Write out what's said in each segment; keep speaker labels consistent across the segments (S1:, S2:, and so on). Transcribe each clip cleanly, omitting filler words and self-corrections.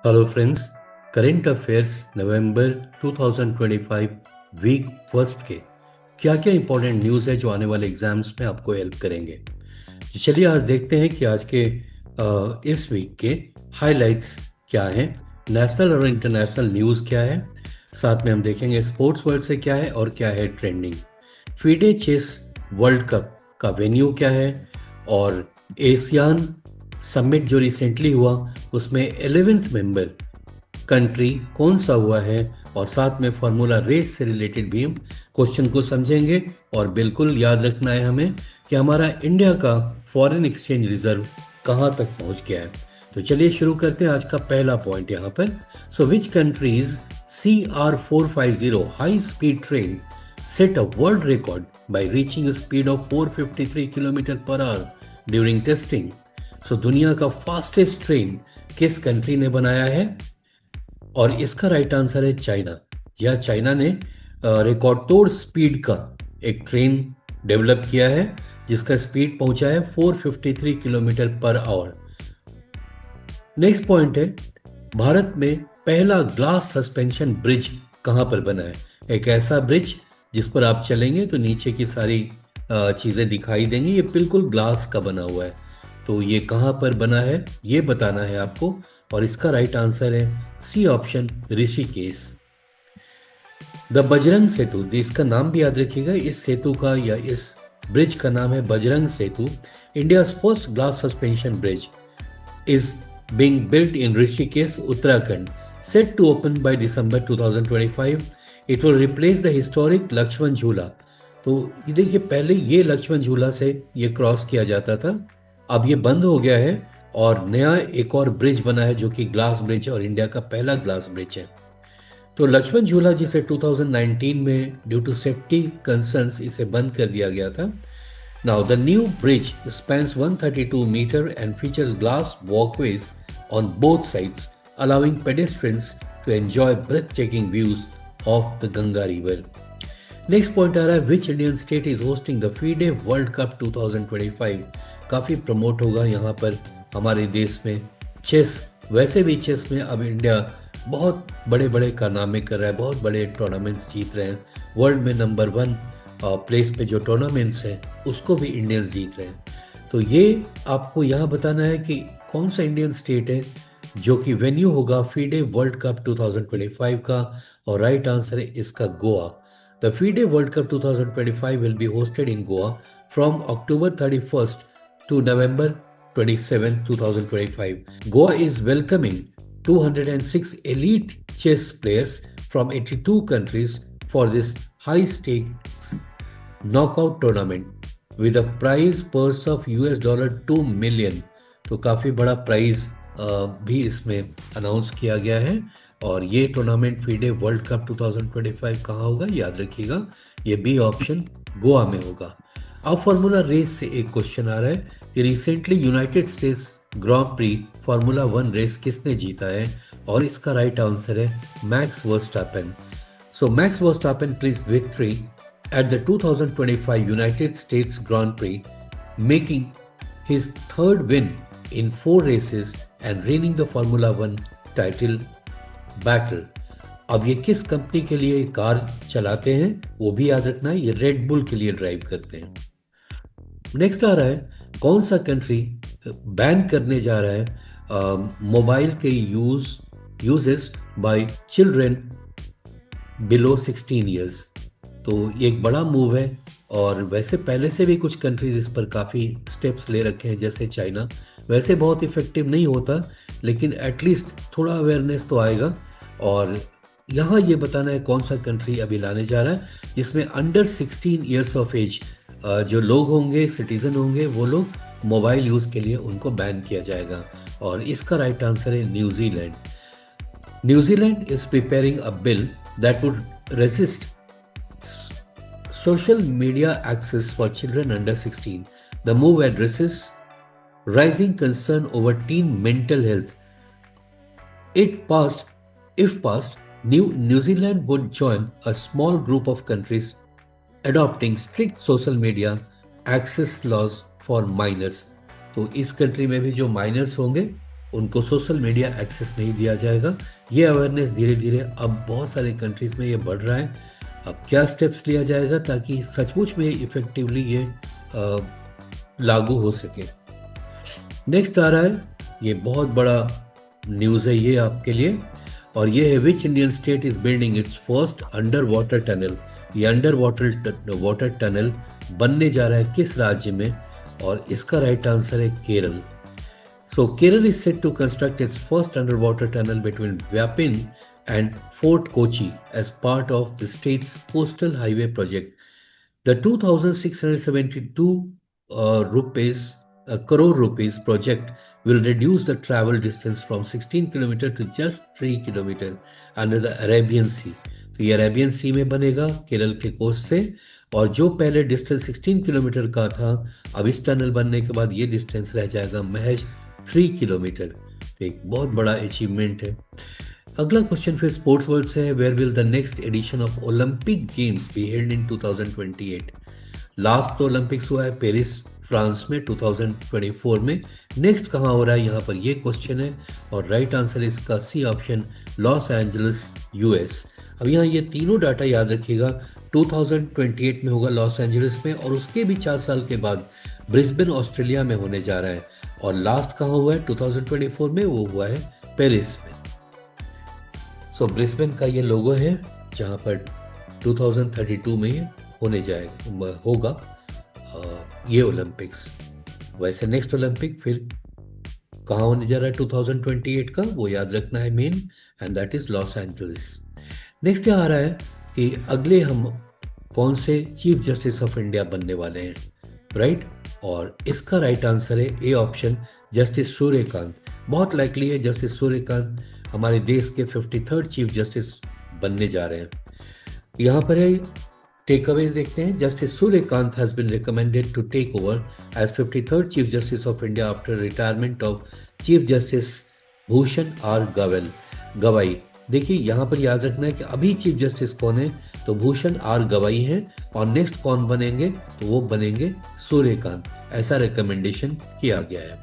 S1: Hello friends. Current affairs नवंबर 2025 week first के क्या क्या इंपॉर्टेंट न्यूज़ है जो आने वाले एग्जाम्स में आपको हेल्प करेंगे। तो चलिए आज देखते हैं कि आज के इस वीक के हाइलाइट्स क्या हैं, नेशनल और इंटरनेशनल न्यूज़ क्या है। साथ में हम देखेंगे स्पोर्ट्स वर्ल्ड से क्या है और क्या है trending. FIDE chess world cup का वेन्यू क्या है, और एशियान समिट जो रिसेंटली हुआ उसमें 11th मेंबर कंट्री कौन सा हुआ है, और साथ में फार्मूला रेस से रिलेटेड भी हम क्वेश्चन को समझेंगे। और बिल्कुल याद रखना है हमें कि हमारा इंडिया का फॉरेन एक्सचेंज रिजर्व कहाँ तक पहुँच गया है। तो चलिए शुरू करते हैं आज का पहला पॉइंट यहाँ पर। So which countries CR450 high speed train set a world record by reaching a speed of 453 kilometre per hour during testing. So दुनिया का फास्टेस्ट ट्रेन किस कंट्री ने बनाया है, और इसका राइट आंसर है चाइना। या चाइना ने रिकॉर्ड तोड़ स्पीड का एक ट्रेन डेवलप किया है जिसका स्पीड पहुंचा है 453 kilometre per our. Next point है, भारत में पहला ग्लास सस्पेंशन ब्रिज कहाँ पर बना है। एक ऐसा ब्रिज जिस पर आप चलेंगे तो नीचे की सारी चीज़ें दिखाई देंगी, ये बिल्कुल ग्लास का बना हुआ है। तो ये कहाँ पर बना है ये बताना है आपको, और इसका राइट आंसर है C option, Rishikesh. The Bajrang Setu, इसका नाम भी याद रखिएगा, इस सेतु का या इस ब्रिज का नाम है Bajrang Setu. India first glass suspension bridge is being built in Rishikesh, Uttarakhand, set to open by December 2025. It will replace the historic Lakshman झूला। तो ये देखिए, पहले ये लक्ष्मण झूला से ये क्रॉस किया जाता था, अब ये बंद हो गया है और नया एक और ब्रिज बना है जो कि ग्लास ब्रिज है और इंडिया का पहला ग्लास ब्रिज है। तो लक्ष्मण झूला जिसे 2019 में ड्यू टू सेफ्टी कंसर्न्स इसे बंद कर दिया गया था। Now, the new bridge spans 132 meters and features glass walkways on both sides, allowing pedestrians to enjoy breathtaking views of the Ganga River. Next point आ रहा है, which Indian state is hosting the FIDE world cup 2025। काफ़ी promote होगा यहाँ पर हमारे देश में चेस। वैसे भी चेस में अब इंडिया बहुत बड़े बड़े कारनामे कर रहा है, बहुत बड़े टूर्नामेंट्स जीत रहे हैं। वर्ल्ड में नंबर 1 प्लेस पे जो टूर्नामेंट्स हैं उसको भी इंडियंस जीत रहे हैं। तो ये आपको यहाँ बताना है कि कौन सा इंडियन स्टेट है जो कि वेन्यू होगा फीडे वर्ल्ड कप 2025 का, और राइट आंसर है इसका Goa. The FIDE world cup 2025 will be hosted in Goa from October 31st to November 27, 2025. Goa is welcoming 206 elite chess players from 82 countries for this high-stakes knockout tournament with a prize purse of $2 million। तो काफ़ी बड़ा prize भी इसमें announce किया गया है। और ये टूर्नामेंट फीडे वर्ल्ड कप 2025 कहाँ होगा याद रखिएगा, ये बी ऑप्शन गोवा में होगा। अब फार्मूला रेस से एक क्वेश्चन आ रहा है कि recently United States Grand Prix Formula 1 race किसने जीता है, और इसका राइट आंसर है Max Verstappen. So Max Verstappen placed victory at the 2025 United States Grand Prix, making his third win in 4 races and reigning the Formula 1 title battle। अब ये किस company के लिए कार चलाते हैं वो भी याद रखना है, ये रेड बुल के लिए ड्राइव करते हैं। नेक्स्ट आ रहा है, कौन सा कंट्री बैन करने जा रहा है मोबाइल के uses by children below 16 years. तो ये एक बड़ा मूव है, और वैसे पहले से भी कुछ कंट्रीज इस पर काफ़ी स्टेप्स ले रखे हैं, जैसे चाइना। वैसे बहुत इफेक्टिव नहीं होता, लेकिन एटलीस्ट थोड़ा अवेयरनेस तो आएगा। और यहाँ ये बताना है कौन सा कंट्री अभी लाने जा रहा है जिसमें अंडर 16 ईयर्स ऑफ एज जो लोग होंगे, सिटीजन होंगे, वो लोग मोबाइल यूज़ के लिए उनको बैन किया जाएगा, और इसका राइट आंसर है New Zealand. New Zealand is preparing a bill that would resist social media access for children under 16. The move addresses rising concern over teen mental health. If passed, New Zealand would join a small group of countries adopting strict social media access laws for minors। तो इस country में भी जो miners होंगे उनको social media access नहीं दिया जाएगा। ये अवेयरनेस धीरे धीरे अब बहुत सारे कंट्रीज में ये बढ़ रहा है। अब क्या स्टेप्स लिया जाएगा ताकि सचमुच में इफेक्टिवली ये लागू हो सके। नेक्स्ट आ रहा है, ये बहुत बड़ा न्यूज़ है ये आपके लिए, और ये है which Indian state is building it's first under water tunnel. ये अंडर वाटर टनल बनने जा रहा है किस राज्य में, और इसका राइट आंसर है Kerala. So Kerala is set to construct its first underwater tunnel between Vyapin and Fort Kochi as part of the state's coastal highway project. The 2,672 crore rupees project will reduce the travel distance from 16 kilometer to just 3 kilometer under the Arabian Sea. तो ये Arabian सी में बनेगा केरल के coast से, और जो पहले distance 16 kilometre का था, अब इस टनल बनने के बाद ये डिस्टेंस रह जाएगा महज 3 किलोमीटर। तो एक बहुत बड़ा अचीवमेंट है। अगला क्वेश्चन फिर स्पोर्ट्स वर्ल्ड से है, where will the next edition of Olympic games be held in 2028। Last तो ओलंपिक्स हुआ है पेरिस फ्रांस में 2024 में, नेक्स्ट कहाँ हो रहा है यहाँ पर ये क्वेश्चन है, और राइट आंसर इसका C option Los Angeles US. अब यहाँ ये तीनों डाटा याद रखिएगा, 2028 में होगा लॉस एंजलिस में, और उसके भी 4 साल के बाद ब्रिस्बेन ऑस्ट्रेलिया में होने जा रहा है, और लास्ट कहाँ हुआ है 2024 में, वो हुआ है पेरिस में। सो ब्रिस्बेन का ये लोगो है जहाँ पर 2032 में ये होने जाएगा होगा ये ओलंपिक्स। वैसे नेक्स्ट ओलंपिक फिर कहाँ होने जा रहा है 2028 का, वो याद रखना है main, and that is Los Angeles. Next यहाँ आ रहा है कि अगले हम कौन से चीफ जस्टिस ऑफ इंडिया बनने वाले हैं, राइट? और इसका राइट आंसर है ए ऑप्शन जस्टिस सूर्यकांत। बहुत लाइकली है जस्टिस सूर्यकांत हमारे देश के 53rd चीफ जस्टिस बनने जा रहे हैं। यहाँ पर है टेक अवेज देखते हैं। Justice Suryakant has been recommended to take over as 53rd chief justice of India after retirement of chief justice Bhushan R Gavai. देखिए यहाँ पर याद रखना है कि अभी चीफ जस्टिस कौन है, तो भूषण आर गवाई हैं, और नेक्स्ट कौन बनेंगे, तो वो बनेंगे सूर्यकांत। ऐसा रिकमेंडेशन किया गया है।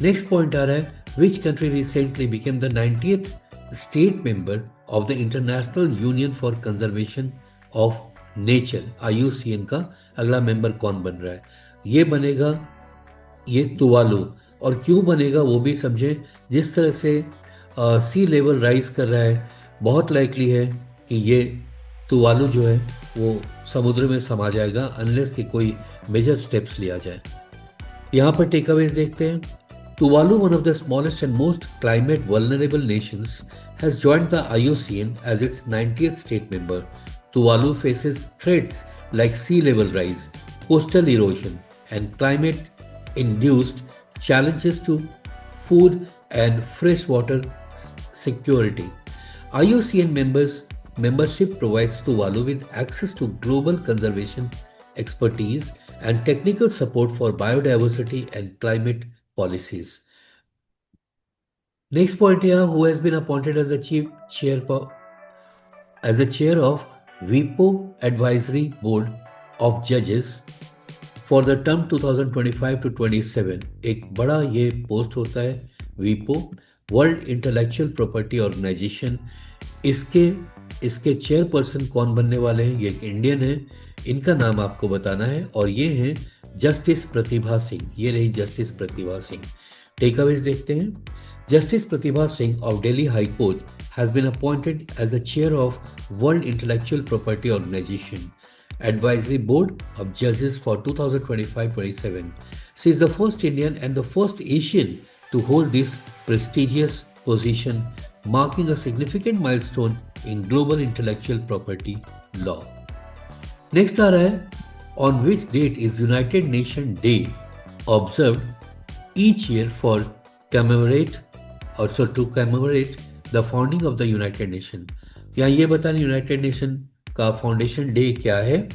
S1: नेक्स्ट पॉइंट आ रहा है, which country recently became the 90th state member of the international union for conservation of nature, IUCN का अगला मेंबर कौन बन रहा है? ये बनेगा ये तुवालू। और क्यों बनेगा वो भी समझें, जिस तरह से सी लेवल राइज कर रहा है, बहुत लाइकली है कि ये तुवालू जो है वो समुद्र में समा जाएगा अनलेस कि कोई मेजर स्टेप्स लिया जाए। यहाँ पर टेक अवेज देखते हैं। Tuvalu, one of the smallest and most climate vulnerable Nations, has joined the IUCN as its 90th state member. Tuvalu faces threats like sea level rise, coastal erosion, and climate-induced challenges to food and freshwater security. IUCN membership provides Tuvalu with access to global conservation expertise and technical support for biodiversity and climate policies. Next point here, who has been appointed as the chair of WIPO Advisory Board of Judges for the term 2025 to 27। एक बड़ा ये post होता है WIPO, world intellectual property organisation. इसके chairperson कौन बनने वाले हैं? ये एक इंडियन है, इनका नाम आपको बताना है, और ये हैं जस्टिस प्रतिभा सिंह। ये रही जस्टिस प्रतिभा सिंह। टेक अवेज देखते हैं। Justice Pratibha Singh of Delhi High Court has been appointed as the chair of World Intellectual Property Organization Advisory Board of Judges for 2025-27. She is the first Indian and the first Asian to hold this prestigious position, marking a significant milestone in global intellectual property law. Next आ रहा है, on which date is United Nations Day observed each year to commemorate the founding of the United Nation। यहाँ ये बताना United nation का foundation day क्या है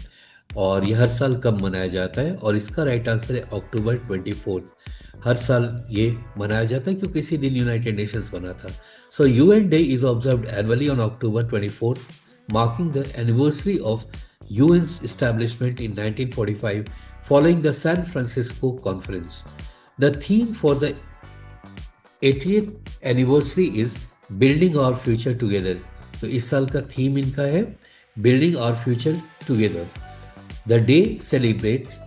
S1: और ये हर साल कब मनाया जाता है, और इसका राइट आंसर है अक्टूबर 24। हर साल ये मनाया जाता है क्योंकि इसी दिन यूनाइटेड नेशंस बना था। सो UN day is observed annually on October 24, marking the anniversary of UN's establishment in 1945 following the San Francisco Conference. The theme for the 80th anniversary is building our future together. तो इस साल का theme इनका है building our future together. The day celebrates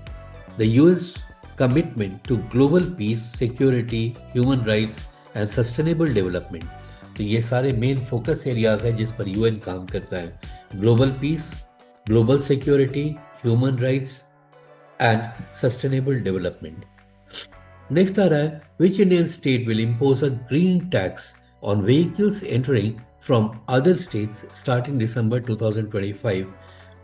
S1: the US commitment to global peace, security, human rights and sustainable development. तो ये सारे main focus areas हैं जिस पर यूएन काम करता है। Global peace, global security, human rights and sustainable development. Next आ रहा है which Indian state will impose a green tax on vehicles entering from other states starting December 2025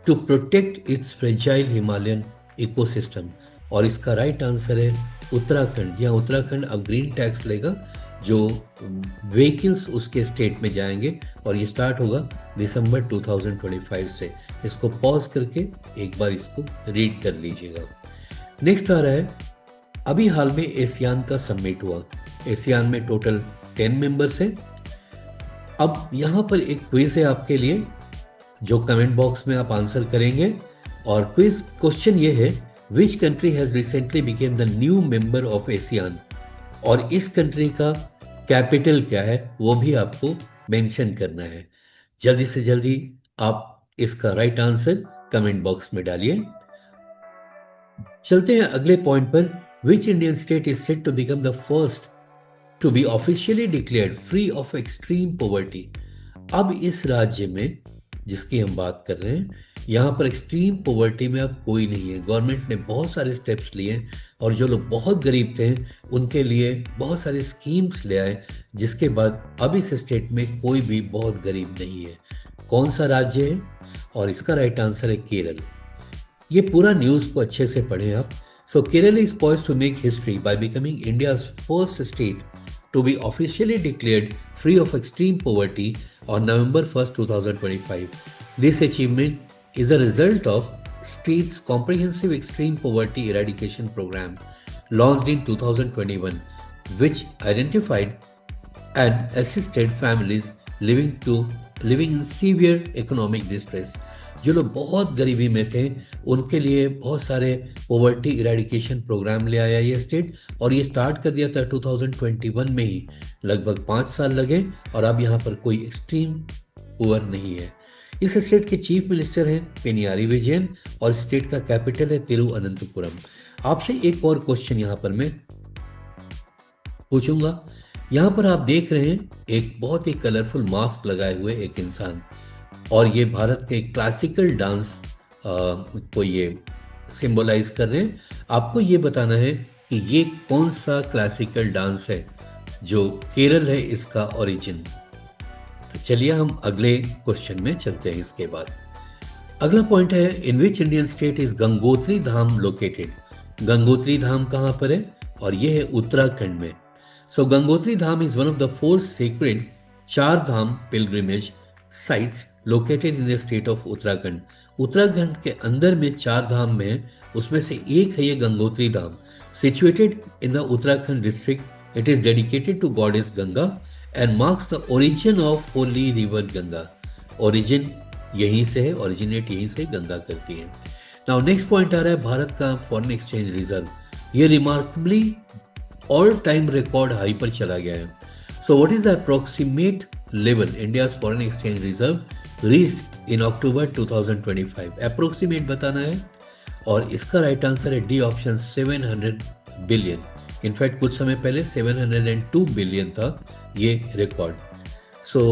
S1: to protect its fragile Himalayan ecosystem. और इसका right answer है उत्तराखंड। जी हाँ, उत्तराखंड अब green tax लेगा जो व्हीकल्स उसके स्टेट में जाएंगे और ये स्टार्ट होगा दिसंबर 2025 से। इसको पॉज करके एक बार इसको रीड कर लीजिएगा। नेक्स्ट आ रहा है अभी हाल में एशियान का समिट हुआ। एशियान में टोटल 10 मेंबर्स हैं। अब यहाँ पर एक क्विज है आपके लिए जो कमेंट बॉक्स में आप आंसर करेंगे। और क्विज क्वेश्चन ये है which country has recently became the new member of ASEAN. और इस कंट्री का कैपिटल क्या है वो भी आपको मेंशन करना है। जल्दी से जल्दी आप इसका राइट आंसर कमेंट बॉक्स में डालिए। चलते हैं अगले पॉइंट पर। Which Indian state is set to become the first to be officially declared free of extreme poverty. अब इस राज्य में जिसकी हम बात कर रहे हैं यहाँ पर एक्सट्रीम पॉवर्टी में अब कोई नहीं है। गवर्नमेंट ने बहुत सारे स्टेप्स लिए और जो लोग बहुत गरीब थे उनके लिए बहुत सारे स्कीम्स ले आए, जिसके बाद अब इस स्टेट में कोई भी बहुत गरीब नहीं है। कौन सा राज्य है? और इसका राइट आंसर है केरल। ये पूरा न्यूज़ को अच्छे से पढ़ें आप। So Kerala is poised to make history by becoming India's first state to be officially declared free of extreme poverty on November 1st, 2025. This achievement is a result of state's comprehensive extreme poverty eradication program launched in 2021, which identified and assisted families living in severe economic distress. जो लोग बहुत गरीबी में थे उनके लिए बहुत सारे पॉवर्टी इरेडिकेशन प्रोग्राम ले आया ये स्टेट, और ये स्टार्ट कर दिया था 2021 में ही। लगभग 5 साल लगे और अब यहाँ पर कोई एक्सट्रीम पुअर नहीं है। इस स्टेट के चीफ मिनिस्टर हैं पेनियारी विजयन और स्टेट का कैपिटल है तिरुअनंतपुरम। आपसे एक और क्वेश्चन यहाँ पर मैं पूछूंगा। यहाँ पर आप देख रहे हैं एक बहुत ही कलरफुल मास्क लगाए हुए एक इंसान, और ये भारत के क्लासिकल डांस को ये सिंबलाइज कर रहे हैं। आपको ये बताना है कि ये कौन सा क्लासिकल डांस है जो केरल है इसका ओरिजिन। तो चलिए हम अगले क्वेश्चन में चलते हैं। इसके बाद अगला पॉइंट है in which Indian state is Gangotri Dham located. Gangotri Dham कहाँ पर है? और ये है उत्तराखंड में। So Gangotri Dham is one of the 4 sacred 4 Dham pilgrimage sites located in the state of Uttarakhand. Uttarakhand के अंदर में 4 धाम में है, उसमें से एक है ये Gangotri Dham. Situated in the Uttarakhand district, it is dedicated to goddess Ganga and marks the origin of holy river Ganga. Origin यहीं से है, ओरिजिनेट यहीं से गंगा करती है। नाउ नेक्स्ट पॉइंट आ रहा है भारत का फॉरेन एक्सचेंज रिजर्व। ये remarkably all time record high पर चला गया है। So what is the approximate level India's foreign exchange reserve reached in October 2025? Approximate बताना है और इसका राइट आंसर है डी ऑप्शन 700 बिलियन। इनफैक्ट कुछ समय पहले 702 बिलियन था ये रिकॉर्ड। सो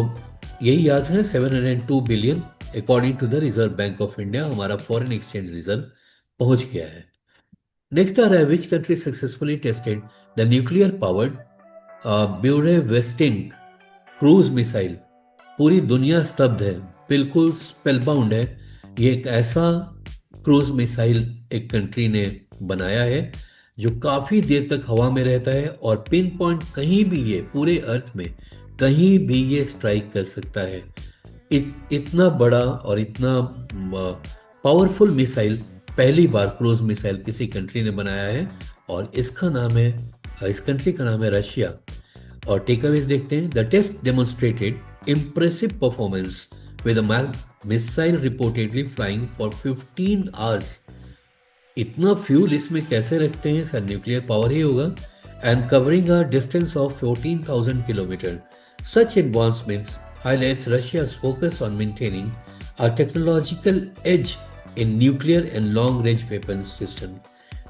S1: यही याद है 702 billion according to the Reserve Bank of India हमारा फॉरेन एक्सचेंज रिजर्व पहुंच गया है। नेक्स्ट आ रहा है which country successfully tested the nuclear powered Burevestnik cruise missile. पूरी दुनिया स्तब्ध है, बिल्कुल स्पेलबाउंड है। ये एक ऐसा क्रूज मिसाइल एक कंट्री ने बनाया है जो काफी देर तक हवा में रहता है और पिन पॉइंट कहीं भी ये पूरे अर्थ में कहीं भी ये स्ट्राइक कर सकता है। इतना बड़ा और इतना पावरफुल मिसाइल पहली बार क्रूज मिसाइल किसी कंट्री ने बनाया है और इसका नाम है, इस कंट्री का नाम है रशिया। और टेकअवेज देखते हैं। The test demonstrated impressive performance with a missile reportedly flying for 15 hours। इतना फ्यूल इसमें कैसे रखते हैं? सर न्यूक्लियर पावर ही होगा। and covering a distance of 14,000 kilometers. Such advancements highlights Russia's focus on maintaining a technological edge in nuclear and long-range weapons systems,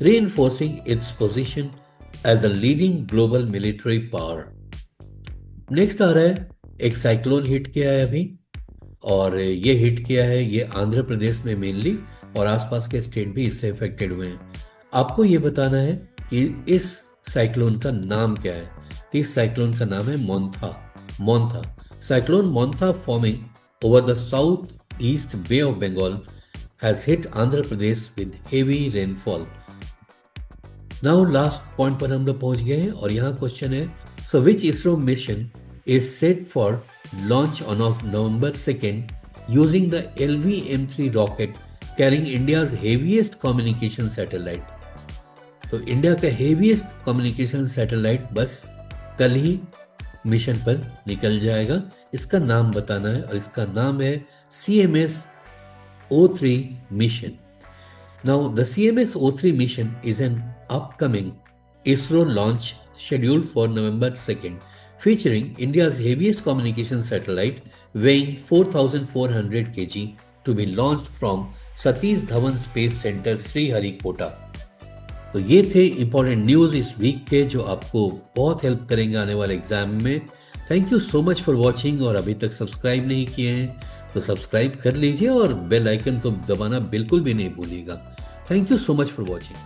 S1: reinforcing its position as a leading global military power. Next आ रहा है, एक cyclone hit किया है अभी, और ये hit किया है ये आंध्र प्रदेश में मेनली, और आसपास के स्टेट भी इससे इफेक्टेड हुए हैं। आपको ये बताना है कि इस साइक्लोन का नाम क्या है। तो इस साइक्लोन का नाम है Montha. Montha cyclone Montha forming over the south east Bay of Bengal has hit Andhra Pradesh with heavy rainfall. Now last point पर हम लोग पहुंच गए हैं, और यहाँ क्वेश्चन है, so which ISRO mission is set for launch on November 2nd using the LV-M3 rocket carrying India's heaviest communication satellite. तो इंडिया का हेवीएस्ट कम्युनिकेशन सैटेलाइट बस कल ही मिशन पर निकल जाएगा। इसका नाम बताना है, और इसका नाम है CMS-03 mission. Now the CMS-03 mission is an upcoming ISRO launch scheduled for November 2nd, featuring India's heaviest communication satellite weighing 4,400 kg to be launched from Satish Dhawan Space Center, Sriharikota. तो ये थे important news इस week के, जो आपको बहुत help करेंगे आने वाले एग्जाम में। Thank you so much for watching, और अभी तक सब्सक्राइब नहीं किए हैं तो सब्सक्राइब कर लीजिए, और बेल आइकन तो दबाना बिल्कुल भी नहीं भूलिएगा। Thank you so much for watching.